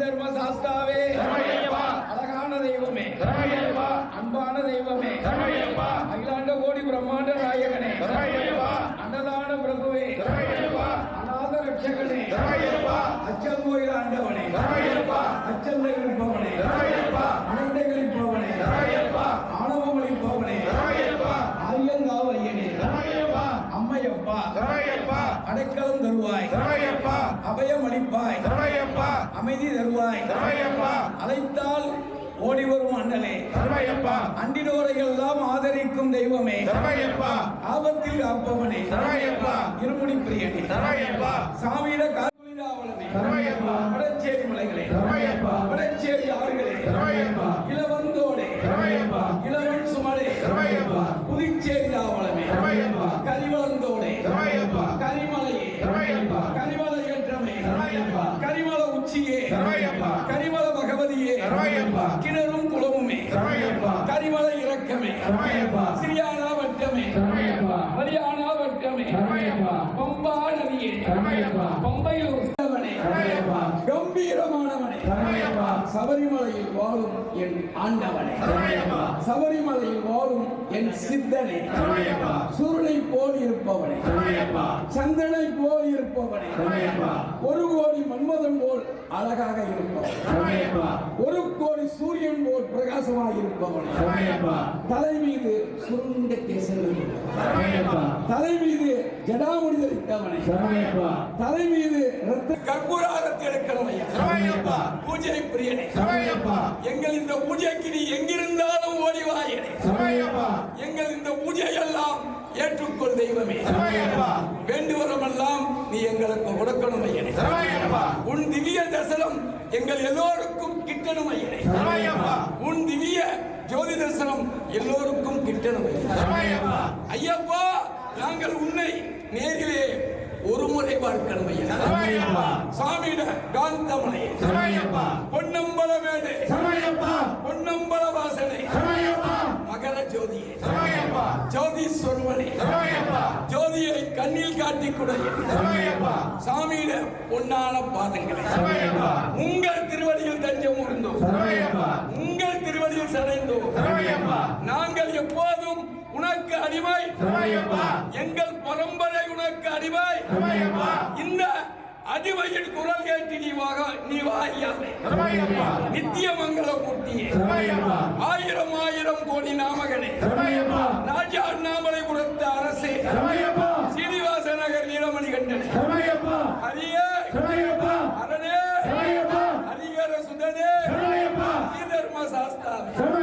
தர்ம சாஸ்தாவே அழகான தெய்வமே அன்பான தெய்வமே அகிலாண்ட கோடி பிரம்மாண்ட நாயகனே அன்னதான பிரபுவே அநாத ரட்சகனே அச்சல் கோயில் ஆண்டவனே அச்சந்தை இருப்பவனே அனந்தைகள் இருப்பவனே ஆணவம் அளிப்பவனே ஆரியங்காவையனே அம்மையப்பா அடைக்கலம் தருவாய் அபயம் அளிப்பாய் அமைதி தருவாய் அழைத்தால் ஓடி வரும் அண்ணலே அண்டினோரை எல்லாம் ஆதரிக்கும் தெய்வமே ஆபத்தில் காப்பவனே இருமுடி பிரியனே சாமியிட வடச்சேரி மலைகளே வடச்சேரி ஆறுகளே இளவந்தோடே இளவன் சுமலே புதுச்சேரி ஆவலமே கரிவளந்தோடே கரிமலையே கரிமலை ஏற்றமே கரிமல உச்சியே கரிமல பகவதியே கிணறும் குளமுமே கரிமலை இறக்கமே சிறியானா வட்டமே மரியானா வட்டமே பம்பா நதியே பம்பையில் கம்பீரமானவனே சபரிமலையில் வாழும் என் ஆண்டவனே சபரிமலையில் வாழும் என் சித்தனே சுருளை போல் இருப்பவனே சந்தனை போல் இருப்பவனே ஒரு கோடி மன்மதன் போல் அழகாக இருப்பவனே ஒரு கோடி சூரியன் போல் பிரகாசமாக இருப்பவனே தலை மீது சுருண்ட கேசங்கள் தலை மீது ஜடாமுடி தரித்தவனே தலை மீது கற்பூராரத்தை எடுக்கணும் ஐயா பூஜை பிரியனே எங்கள் இந்த பூஜைக்கு நீ எங்கிருந்தாலும் ஓடிவாயனே எங்கள் இந்த பூஜையெல்லாம் ஏற்றுக்கொள் தெய்வமே வேண்டுவரமெல்லாம் நீ எங்களுக்கு கொடுக்கணும் ஐயனே உன் திவ்ய தரிசனம் எங்கள் எல்லோருக்கும் கிட்டணும் ஐயனே உன் திவ்ய ஜோதி தரிசனம் எல்லோருக்கும் கிட்டணும் ஐயப்பா நாங்கள் உன்னை நேரிலே ஒரு முறை பார்க்கணும் ஐயா சாமியிட காந்தமனை பொன்னம்பல மேடை பொன்னம்பல வாசனை மகர ஜோதியே ஜோதீஸ்வரவனே ஜோதியை கண்ணில் காட்டி குடைய சாமியிட பொன்னான பாதங்களை உங்கள் திருவடியில் தஞ்சம் இருந்தோம் உங்கள் திருவடியில் சடைந்தோம் நாங்கள் எப்போதும் உனக்கு அடிமை எங்கள் பரம்பரை உனக்கு அடிமை இந்த அடிமையின் குரல் கேட்டு நீ வாயாலே நித்திய மங்கள மூர்த்தியே ஆயிரம் ஆயிரம் கோடி நாமகனே ராஜா அண்ணாமலைபுரத்து அரசே சீனிவாச நகர் நீலமணி கண்டனே ஹரியே அரணே ஹரிகர சுதனே ஸ்ரீதர்ம சாஸ்தாவே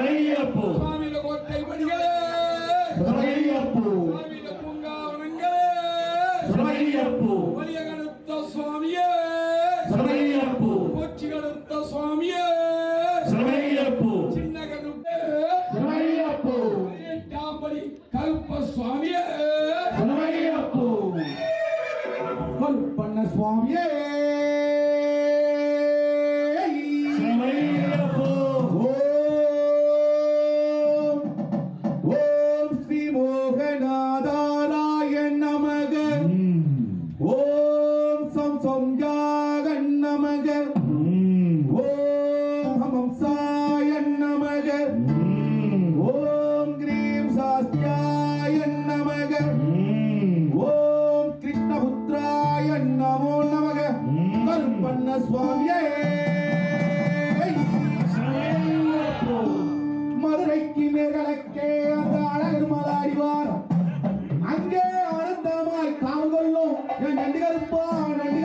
சரணையப்போ சுவாமியில கோட்டை படிகளே சரணையப்போ சுவாமியில பூங்காவனங்களே சரணையப்போ வலிய கருத்த சுவாமியே சரணையப்போ போற்றி கருத்த சுவாமியே சரணையப்போ சின்ன கருப்பே சரணையப்போ எட்டாம்படி கருப்ப சுவாமியே சரணையப்போ கருப்பண்ண சுவாமியே சரணையப்போ ஓம் ஸ்ரீ மோகநாதாராய நமக ஓம் சம் சம்ஜாக நமக ஓம் ஹம்சாய நமக ஓம் கிரீம் சாஸ்தியாய நமக ஓம் கிருஷ்ணபுத்திராய நமோ நமக கருப்பண்ண சுவாமியே சரணையப்போ மதுரைக்கு மேற்கே அந்த அழகர் மலாடிவார் அங்கே ஆனந்தமாய் காவல் கொள்ளும் என் நண்டி கருப்பா நண்டி